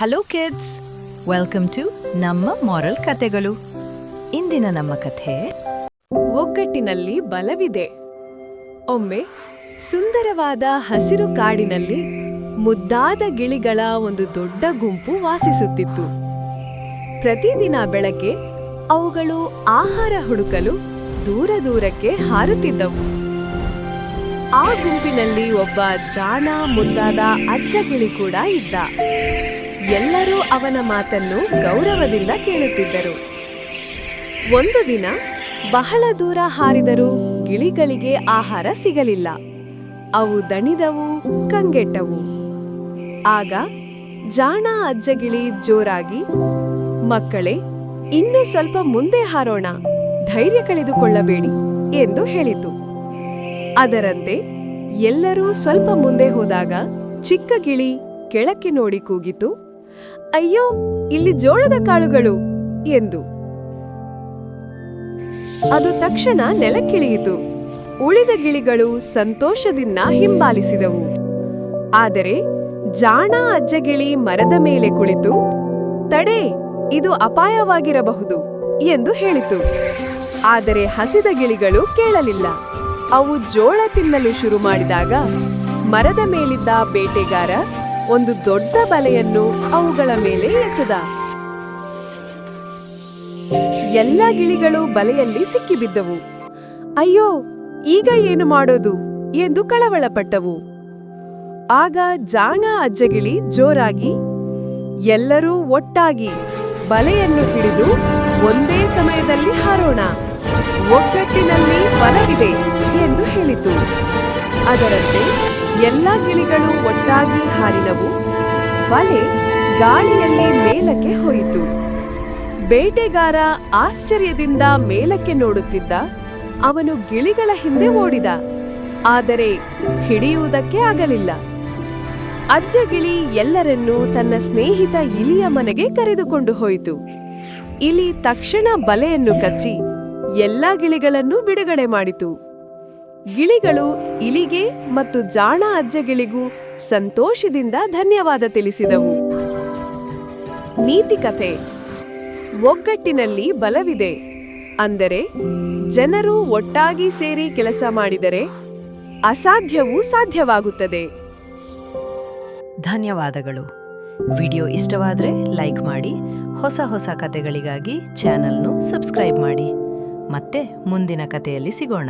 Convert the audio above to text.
Hello kids, welcome to ನಮ್ಮ moral ಕಥೆಗಳು. ಇಂದಿನ ನಮ್ಮ ಕಥೆ ಒಗ್ಗಟ್ಟಿನಲ್ಲಿ ಬಲವಿದೆ. ಒಮ್ಮೆ ಸುಂದರವಾದ ಹಸಿರು ಕಾಡಿನಲ್ಲಿ ಮುದ್ದಾದ ಗಿಳಿಗಳ ಒಂದು ದೊಡ್ಡ ಗುಂಪು ವಾಸಿಸುತ್ತಿತ್ತು. ಪ್ರತಿದಿನ ಬೆಳಗ್ಗೆ ಅವುಗಳು ಆಹಾರ ಹುಡುಕಲು ದೂರ ದೂರಕ್ಕೆ ಹಾರುತ್ತಿದ್ದವು. ಆ ಗುಂಪಿನಲ್ಲಿ ಒಬ್ಬ ಜಾಣ ಮುದ್ದಾದ ಅಜ್ಜ ಗಿಳಿ ಕೂಡ ಇದ್ದ. ಎಲ್ಲರೂ ಅವನ ಮಾತನ್ನು ಗೌರವದಿಂದ ಕೇಳುತ್ತಿದ್ದರು. ಒಂದು ದಿನ ಬಹಳ ದೂರ ಹಾರಿದರೂ ಗಿಳಿಗಳಿಗೆ ಆಹಾರ ಸಿಗಲಿಲ್ಲ. ಅವು ದಣಿದವು, ಕಂಗೆಟ್ಟವು. ಆಗ ಜಾಣ ಅಜ್ಜಗಿಳಿ ಜೋರಾಗಿ, ಮಕ್ಕಳೇ, ಇನ್ನೂ ಸ್ವಲ್ಪ ಮುಂದೆ ಹಾರೋಣ, ಧೈರ್ಯ ಕಳೆದುಕೊಳ್ಳಬೇಡಿ ಎಂದು ಹೇಳಿತು. ಅದರಂತೆ ಎಲ್ಲರೂ ಸ್ವಲ್ಪ ಮುಂದೆ ಹೋದಾಗ ಚಿಕ್ಕ ಗಿಳಿ ಕೆಳಕ್ಕೆ ನೋಡಿ ಕೂಗಿತು, ಅಯ್ಯೋ, ಇಲ್ಲಿ ಜೋಳದ ಕಾಳುಗಳು ಎಂದು. ಅದು ತಕ್ಷಣ ನೆಲಕ್ಕಿಳಿಯಿತು. ಉಳಿದ ಗಿಳಿಗಳು ಸಂತೋಷದಿಂದ ಹಿಂಬಾಲಿಸಿದವು. ಆದರೆ ಜಾಣ ಅಜ್ಜಗಿಳಿ ಮರದ ಮೇಲೆ ಕುಳಿತು, ತಡೆ, ಇದು ಅಪಾಯವಾಗಿರಬಹುದು ಎಂದು ಹೇಳಿತು. ಆದರೆ ಹಸಿದ ಗಿಳಿಗಳು ಕೇಳಲಿಲ್ಲ. ಅವು ಜೋಳ ತಿನ್ನಲು ಶುರು ಮಾಡಿದಾಗ ಮರದ ಮೇಲಿದ್ದ ಬೇಟೆಗಾರ ಒಂದು ದೊಡ್ಡ ಬಲೆಯನ್ನು ಅವುಗಳ ಮೇಲೆ ಎಸೆದ. ಎಲ್ಲ ಗಿಳಿಗಳು ಬಲೆಯಲ್ಲಿ ಸಿಕ್ಕಿಬಿದ್ದವು. ಅಯ್ಯೋ, ಈಗ ಏನು ಮಾಡೋದು ಎಂದು ಕಳವಳಪಟ್ಟವು. ಆಗ ಜಾಣ ಅಜ್ಜಗಿಳಿ ಜೋರಾಗಿ, ಎಲ್ಲರೂ ಒಟ್ಟಾಗಿ ಬಲೆಯನ್ನು ಹಿಡಿದು ಒಂದೇ ಸಮಯದಲ್ಲಿ ಹಾರೋಣ, ಒಗ್ಗಟ್ಟಿನಲ್ಲಿ ಬಲವಿದೆ ಎಂದು ಹೇಳಿತು. ಅದರಂತೆ ಎಲ್ಲ ಗಿಳಿಗಳು ಒಟ್ಟಾಗಿ ಹಾರಿದವು. ಬಲೆ ಗಾಳಿಯಲ್ಲಿ ಮೇಲಕ್ಕೆ ಹೋಯಿತು. ಬೇಟೆಗಾರ ಆಶ್ಚರ್ಯದಿಂದ ಮೇಲಕ್ಕೆ ನೋಡುತ್ತಿದ್ದ. ಅವನು ಗಿಳಿಗಳ ಹಿಂದೆ ಓಡಿದ, ಆದರೆ ಹಿಡಿಯುವುದಕ್ಕೆ ಆಗಲಿಲ್ಲ. ಅಜ್ಜಗಿಳಿ ಎಲ್ಲರನ್ನೂ ತನ್ನ ಸ್ನೇಹಿತ ಇಲಿಯ ಮನೆಗೆ ಕರೆದುಕೊಂಡು ಹೋಯಿತು. ಇಲಿ ತಕ್ಷಣ ಬಲೆಯನ್ನು ಕಚ್ಚಿ ಎಲ್ಲ ಗಿಳಿಗಳನ್ನು ಬಿಡುಗಡೆ ಮಾಡಿತು. ಗಿಳಿಗಳು ಇಲಿಗೆ ಮತ್ತು ಜಾಣ ಅಜ್ಜಗಿಳಿಗೂ ಸಂತೋಷದಿಂದ ಧನ್ಯವಾದ ತಿಳಿಸಿದವು. ನೀತಿ ಕಥೆ: ಒಗ್ಗಟ್ಟಿನಲ್ಲಿ ಬಲವಿದೆ. ಅಂದರೆ ಜನರು ಒಟ್ಟಾಗಿ ಸೇರಿ ಕೆಲಸ ಮಾಡಿದರೆ ಅಸಾಧ್ಯವೂ ಸಾಧ್ಯವಾಗುತ್ತದೆ. ಧನ್ಯವಾದಗಳು. ವಿಡಿಯೋ ಇಷ್ಟವಾದರೆ ಲೈಕ್ ಮಾಡಿ, ಹೊಸ ಹೊಸ ಕಥೆಗಳಿಗಾಗಿ ಚಾನೆಲ್ನು ಸಬ್ಸ್ಕ್ರೈಬ್ ಮಾಡಿ. ಮತ್ತೆ ಮುಂದಿನ ಕಥೆಯಲ್ಲಿ ಸಿಗೋಣ.